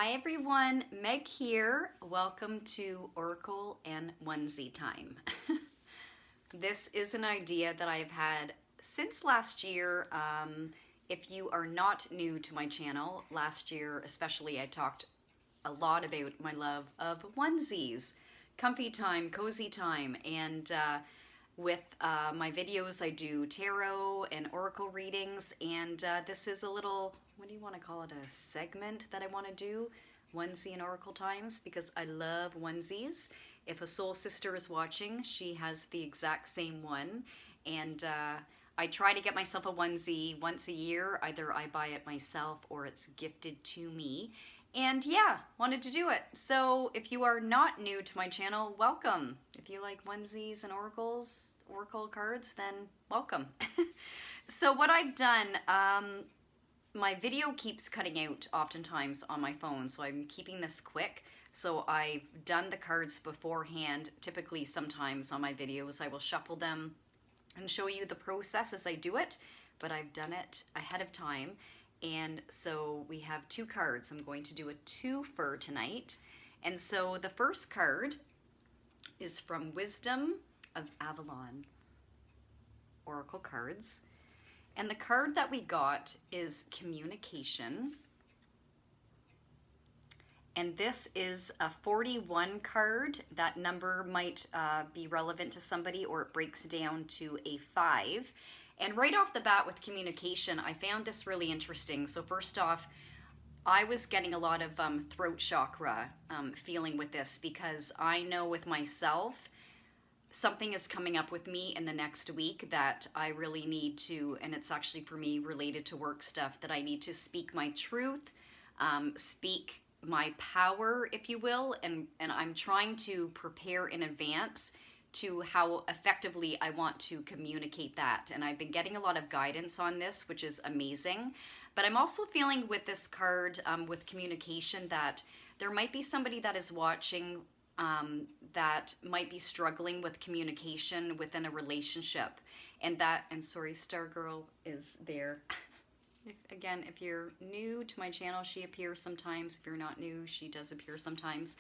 Hi everyone, Meg here. Welcome to Oracle and Onesie time. This is an idea that I've had since last year. If you are not new to my channel, last year especially I talked a lot about my love of onesies, comfy time, cozy time, and with my videos I do tarot and oracle readings, and this is a little, what do you want to call it, a segment that I want to do, onesie and oracle times, because I love onesies. If a soul sister is watching, she has the exact same one, and I try to get myself a onesie once a year. Either I buy it myself or it's gifted to me. And yeah, wanted to do it. So if you are not new to my channel, welcome. If you like onesies and oracle cards, then welcome. So what I've done, my video keeps cutting out oftentimes on my phone, so I'm keeping this quick. So I've done the cards beforehand. Typically sometimes on my videos I will shuffle them and show you the process as I do it, but I've done it ahead of time. And so we have two cards. I'm going to do a twofer tonight. And so the first card is from Wisdom of Avalon Oracle cards. And the card that we got is Communication. And this is a 41 card. That number might be relevant to somebody, or it breaks down to a 5. And right off the bat with communication, I found this really interesting. So first off, I was getting a lot of throat chakra feeling with this, because I know with myself, something is coming up with me in the next week that I really need to, and it's actually for me related to work stuff, that I need to speak my truth, speak my power, if you will, and I'm trying to prepare in advance to how effectively I want to communicate that. And I've been getting a lot of guidance on this, which is amazing. But I'm also feeling with this card, with communication, that there might be somebody that is watching that might be struggling with communication within a relationship. And sorry, Stargirl is there. Again, if you're new to my channel, she appears sometimes. If you're not new, she does appear sometimes.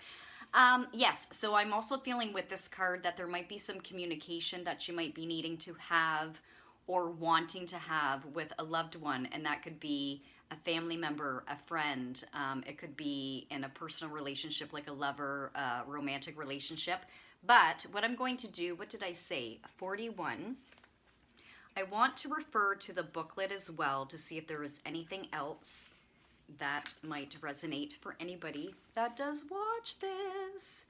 Yes, so I'm also feeling with this card that there might be some communication that you might be needing to have or wanting to have with a loved one, and that could be a family member, a friend. It could be in a personal relationship like a lover, romantic relationship. But what I'm going to do, what did I say? 41. I want to refer to the booklet as well to see if there is anything else that might resonate for anybody that does watch this.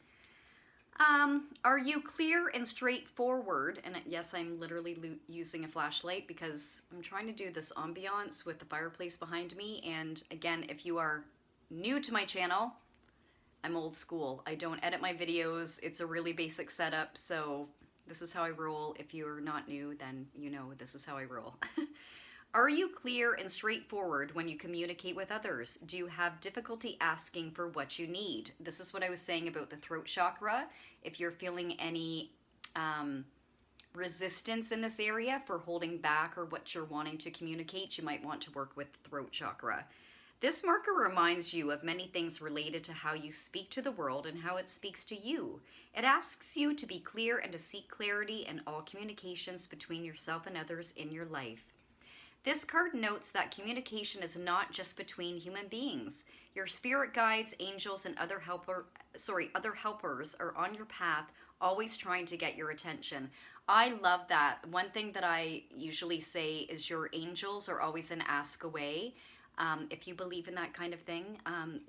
Are you clear and straightforward? And yes, I'm literally using a flashlight because I'm trying to do this ambiance with the fireplace behind me. And again, if you are new to my channel, I'm old school. I don't edit my videos. It's a really basic setup, so this is how I roll. If you're not new, then you know this is how I roll. Are you clear and straightforward when you communicate with others? Do you have difficulty asking for what you need? This is what I was saying about the throat chakra. If you're feeling any resistance in this area for holding back or what you're wanting to communicate, you might want to work with the throat chakra. This marker reminds you of many things related to how you speak to the world and how it speaks to you. It asks you to be clear and to seek clarity in all communications between yourself and others in your life. This card notes that communication is not just between human beings. Your spirit guides, angels, and other helpers are on your path, always trying to get your attention. I love that. One thing that I usually say is your angels are always an ask away. If you believe in that kind of thing,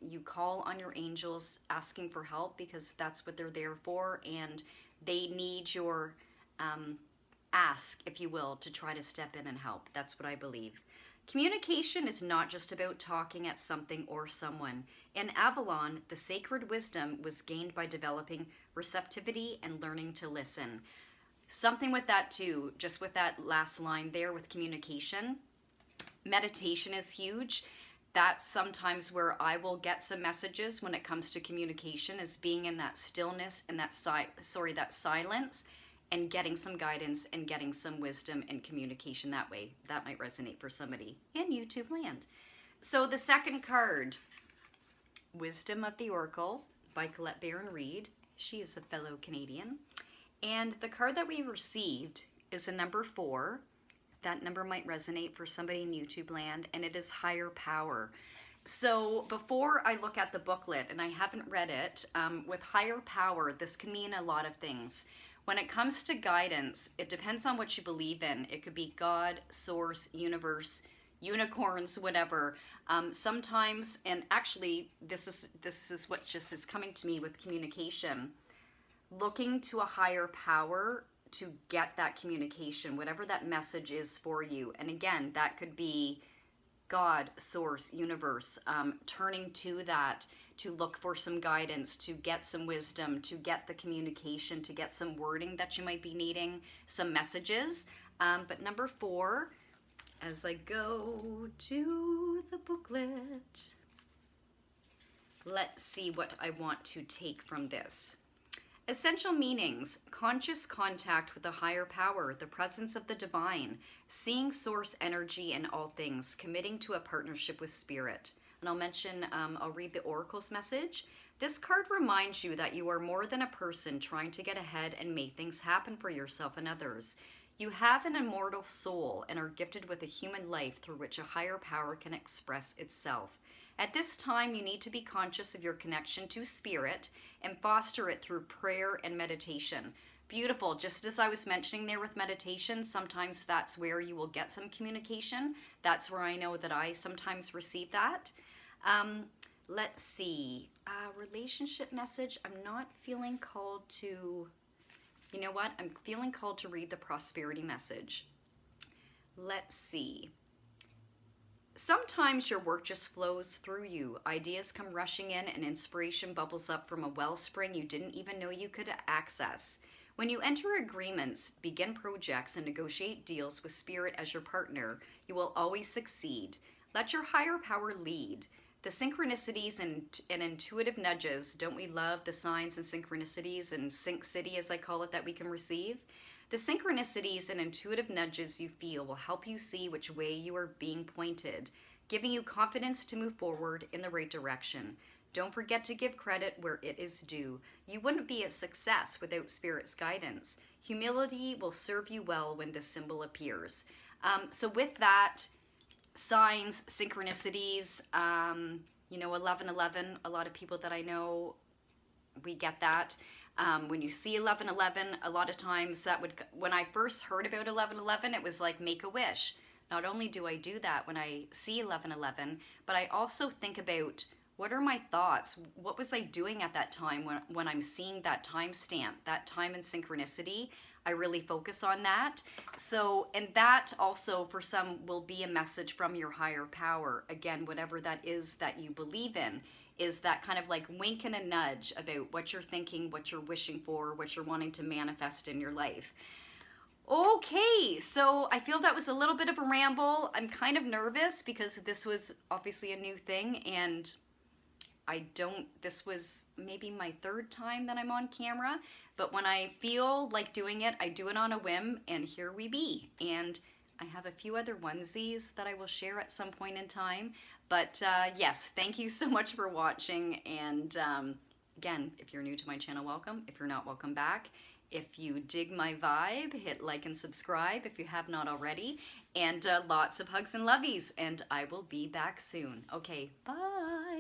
you call on your angels asking for help, because that's what they're there for, and they need your ask, if you will, to try to step in and help. That's what I believe. Communication is not just about talking at something or someone. In Avalon, the sacred wisdom was gained by developing receptivity and learning to listen. Something with that too, just with that last line there with communication. Meditation is huge. That's sometimes where I will get some messages when it comes to communication, is being in that stillness and that silence, and getting some guidance and getting some wisdom and communication that way. That might resonate for somebody in YouTube land. So the second card Wisdom of the Oracle by Colette Baron-Reid. She is a fellow Canadian. And the card that we received is a number 4. That number might resonate for somebody in YouTube land, and it is higher power. So before I look at the booklet, and I haven't read it, with higher power, this can mean a lot of things. When it comes to guidance, it depends on what you believe in. It could be God, source, universe, unicorns, whatever. Sometimes, and actually, this is what just is coming to me with communication. Looking to a higher power to get that communication, whatever that message is for you. And again, that could be God, source, universe, turning to that to look for some guidance, to get some wisdom, to get the communication, to get some wording that you might be needing, some messages. But number 4, as I go to the booklet, let's see what I want to take from this. Essential meanings: conscious contact with a higher power, the presence of the divine, seeing source energy in all things, committing to a partnership with spirit. And I'll read the oracle's message. This card reminds you that you are more than a person trying to get ahead and make things happen for yourself and others. You have an immortal soul and are gifted with a human life through which a higher power can express itself. At this time, you need to be conscious of your connection to spirit and foster it through prayer and meditation. Beautiful. Just as I was mentioning there with meditation, sometimes that's where you will get some communication. That's where I know that I sometimes receive that. Let's see. Relationship message. I'm not feeling called to... You know what? I'm feeling called to read the prosperity message. Let's see. Sometimes your work just flows through you. Ideas come rushing in and inspiration bubbles up from a wellspring you didn't even know you could access. When you enter agreements, begin projects, and negotiate deals with spirit as your partner, you will always succeed. Let your higher power lead. The synchronicities and intuitive nudges, don't we love the signs and synchronicities and sync city, as I call it, that we can receive? The synchronicities and intuitive nudges you feel will help you see which way you are being pointed, giving you confidence to move forward in the right direction. Don't forget to give credit where it is due. You wouldn't be a success without Spirit's guidance. Humility will serve you well when this symbol appears. So with that, signs, synchronicities, 1111, a lot of people that I know, we get that. When you see 1111, a lot of times when I first heard about 1111, it was like make a wish. Not only do I do that when I see 1111, but I also think about what are my thoughts? What was I doing at that time when I'm seeing that timestamp, that time and synchronicity? I really focus on that. So, and that also for some will be a message from your higher power. Again, whatever that is that you believe in, is that kind of like wink and a nudge about what you're thinking, what you're wishing for, what you're wanting to manifest in your life. Okay, so I feel that was a little bit of a ramble. I'm kind of nervous because this was obviously a new thing, and this was maybe my 3rd time that I'm on camera, but when I feel like doing it, I do it on a whim, and here we be. And I have a few other onesies that I will share at some point in time. But yes, thank you so much for watching. And again, if you're new to my channel, welcome. If you're not, welcome back. If you dig my vibe, hit like and subscribe if you have not already. And lots of hugs and lovies. And I will be back soon. Okay, bye.